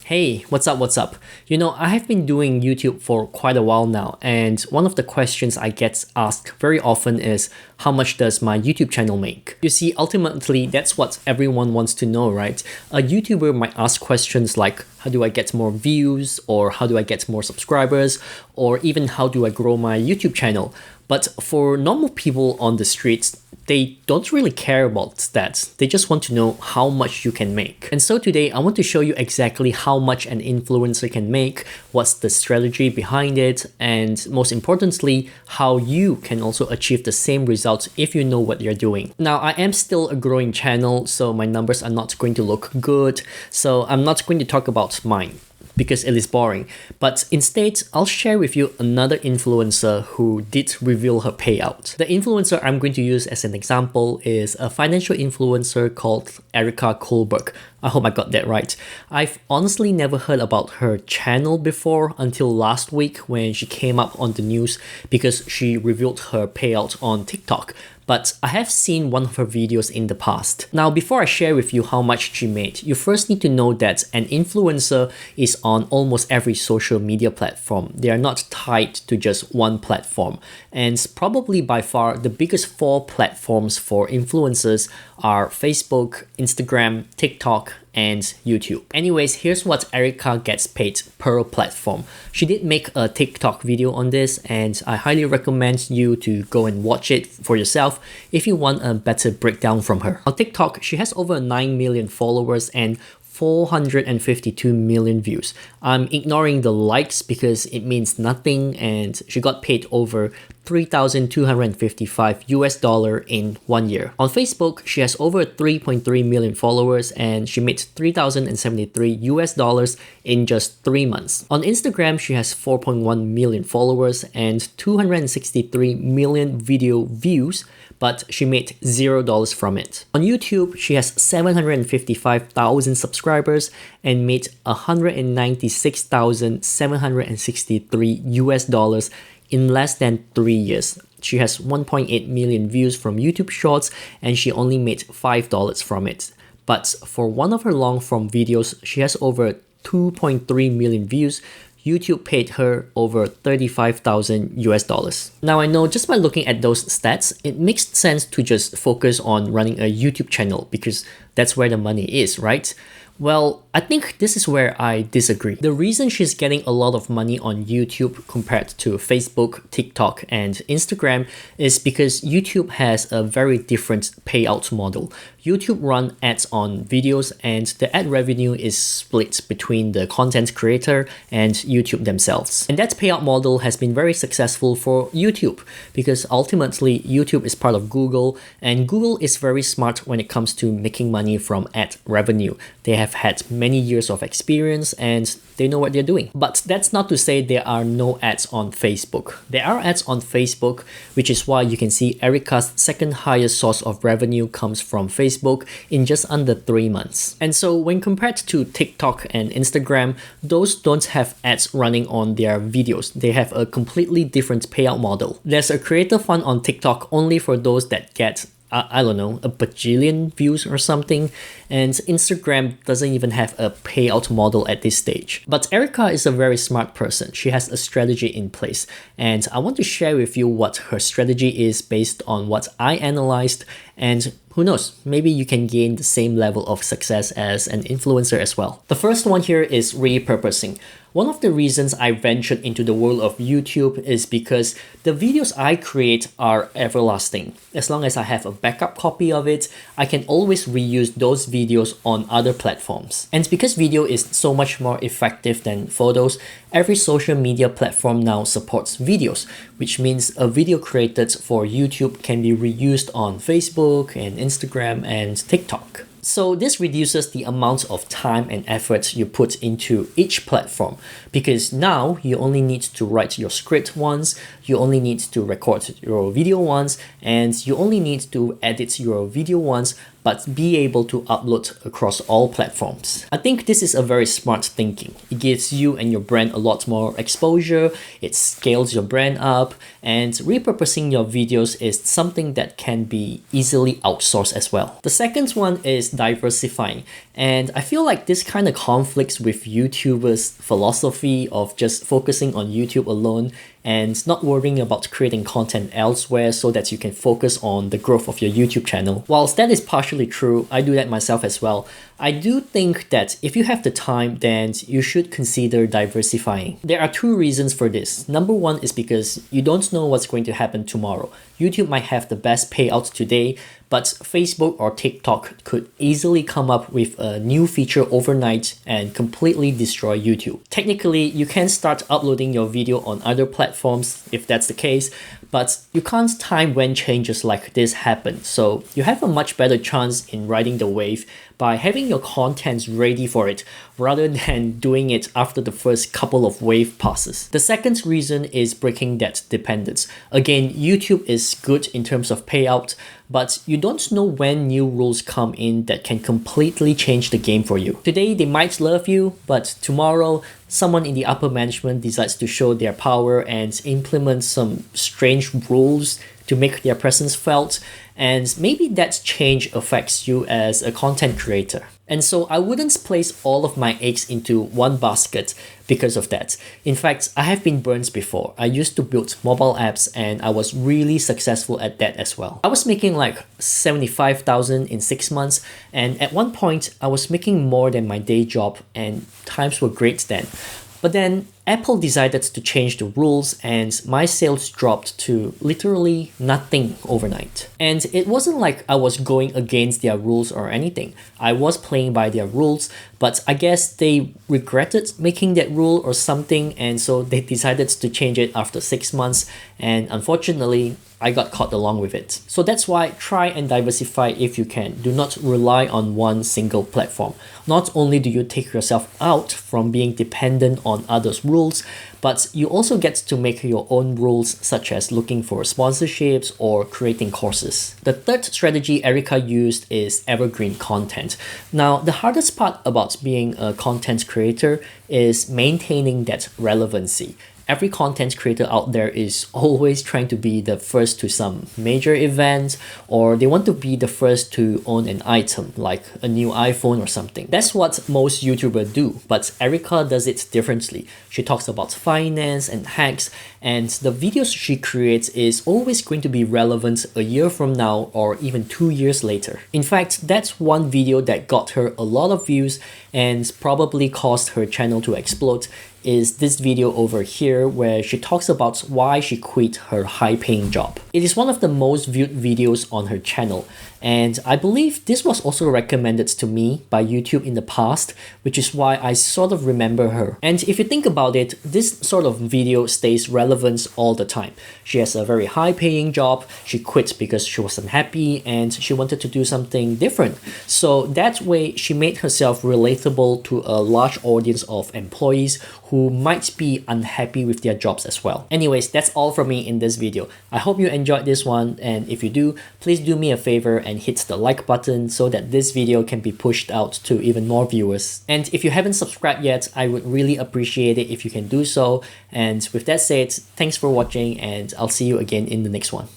Hey, what's up, what's up? I have been doing YouTube for quite a while now, and one of the questions I get asked very often is, how much does my YouTube channel make? You see, ultimately, that's what everyone wants to know, right? A YouTuber might ask questions like, how do I get more views? Or how do I get more subscribers? Or even how do I grow my YouTube channel? But for normal people on the streets, they don't really care about that. They just want to know how much you can make. And so today, I want to show you exactly how much an influencer can make, what's the strategy behind it, and most importantly, how you can also achieve the same results if you know what you're doing. Now, I am still a growing channel, so my numbers are not going to look good. So I'm not going to talk about mine, because it is boring. But instead, I'll share with you another influencer who did reveal her payout. The influencer I'm going to use as an example is a financial influencer called Erica Kohlberg. I hope I got that right. I've honestly never heard about her channel before until last week when she came up on the news because she revealed her payout on TikTok. But I have seen one of her videos in the past. Now, before I share with you how much she made, you first need to know that an influencer is on almost every social media platform. They are not tied to just one platform. And probably by far, the biggest 4 platforms for influencers are Facebook, Instagram, TikTok, and YouTube. Anyways, here's what Erica gets paid per platform. She did make a TikTok video on this, and I highly recommend you to go and watch it for yourself if you want a better breakdown from her. On TikTok, she has over 9 million followers and 452 million views. I'm ignoring the likes because it means nothing, and she got paid over $3,255 in 1 year. On Facebook, she has over 3.3 million followers and she made $3,073 in just 3 months. On Instagram, she has 4.1 million followers and 263 million video views, but she made $0 from it. On YouTube, she has 755,000 subscribers and made $196,763 in less than 3 years. She has 1.8 million views from YouTube Shorts and she only made $5 from it. But for one of her long form videos, she has over 2.3 million views. YouTube paid her over $35,000. Now I know just by looking at those stats, it makes sense to just focus on running a YouTube channel because that's where the money is, right? Well, I think this is where I disagree. The reason she's getting a lot of money on YouTube compared to Facebook, TikTok, and Instagram is because YouTube has a very different payout model. YouTube run ads on videos and the ad revenue is split between the content creator and YouTube themselves. And that payout model has been very successful for YouTube because ultimately YouTube is part of Google and Google is very smart when it comes to making money from ad revenue. They have had many years of experience and they know what they're doing. But that's not to say there are no ads on Facebook. There are ads on Facebook, which is why you can see Erica's second highest source of revenue comes from Facebook in just under 3 months. And so when compared to TikTok and Instagram, those don't have ads running on their videos. They have a completely different payout model. There's a creator fund on TikTok only for those that get I don't know, a bajillion views or something, and Instagram doesn't even have a payout model at this stage. But Erica is a very smart person. She has a strategy in place, and I want to share with you what her strategy is based on what I analyzed, and who knows, maybe you can gain the same level of success as an influencer as well. The first one here is repurposing. One of the reasons I ventured into the world of YouTube is because the videos I create are everlasting. As long as I have a backup copy of it, I can always reuse those videos on other platforms. And because video is so much more effective than photos, every social media platform now supports videos, which means a video created for YouTube can be reused on Facebook and Instagram and TikTok. So this reduces the amount of time and effort you put into each platform because now you only need to write your script once, you only need to record your video once, and you only need to edit your video once, but be able to upload across all platforms. I think this is a very smart thinking. It gives you and your brand a lot more exposure, it scales your brand up, and repurposing your videos is something that can be easily outsourced as well. The second one is diversifying, and I feel like this kind of conflicts with YouTubers' philosophy of just focusing on YouTube alone and not worrying about creating content elsewhere so that you can focus on the growth of your YouTube channel. Whilst that is partially true, I do that myself as well. I do think that if you have the time, then you should consider diversifying. There are two reasons for this. Number one is because you don't know what's going to happen tomorrow. YouTube might have the best payout today, but Facebook or TikTok could easily come up with a new feature overnight and completely destroy YouTube. Technically, you can start uploading your video on other platforms if that's the case, but you can't time when changes like this happen. So you have a much better chance in riding the wave by having your contents ready for it rather than doing it after the first couple of wave passes. The second reason is breaking that dependence. Again, YouTube is good in terms of payout, but you don't know when new rules come in that can completely change the game for you. Today, they might love you, but tomorrow, someone in the upper management decides to show their power and implement some strange rules to make their presence felt, and maybe that change affects you as a content creator. And so I wouldn't place all of my eggs into one basket because of that. In fact, I have been burned before. I used to build mobile apps and I was really successful at that as well. I was making like 75,000 in 6 months, and at one point I was making more than my day job and times were great then. But then Apple decided to change the rules and my sales dropped to literally nothing overnight. And it wasn't like I was going against their rules or anything. I was playing by their rules, but I guess they regretted making that rule or something, and so they decided to change it after 6 months, and unfortunately, I got caught along with it. So that's why try and diversify if you can. Do not rely on one single platform. Not only do you take yourself out from being dependent on others' rules, but you also get to make your own rules, such as looking for sponsorships or creating courses. The third strategy Erica used is Evergreen Content. Now, the hardest part about being a content creator is maintaining that relevancy. Every content creator out there is always trying to be the first to some major event, or they want to be the first to own an item like a new iPhone or something. That's what most YouTubers do, but Erica does it differently. She talks about finance and hacks, and the videos she creates is always going to be relevant a year from now or even 2 years later. In fact, that's one video that got her a lot of views and probably caused her channel to explode is this video over here where she talks about why she quit her high-paying job. It is one of the most viewed videos on her channel, and I believe this was also recommended to me by YouTube in the past, which is why I sort of remember her. And if you think about it, this sort of video stays relevant all the time. She has a very high-paying job, she quit because she was unhappy and she wanted to do something different. So that way she made herself relatable to a large audience of employees who might be unhappy with their jobs as well. Anyways, that's all from me in this video. I hope you enjoyed this one, and if you do, please do me a favor and hit the like button so that this video can be pushed out to even more viewers. And if you haven't subscribed yet, I would really appreciate it if you can do so. And with that said, thanks for watching, and I'll see you again in the next one.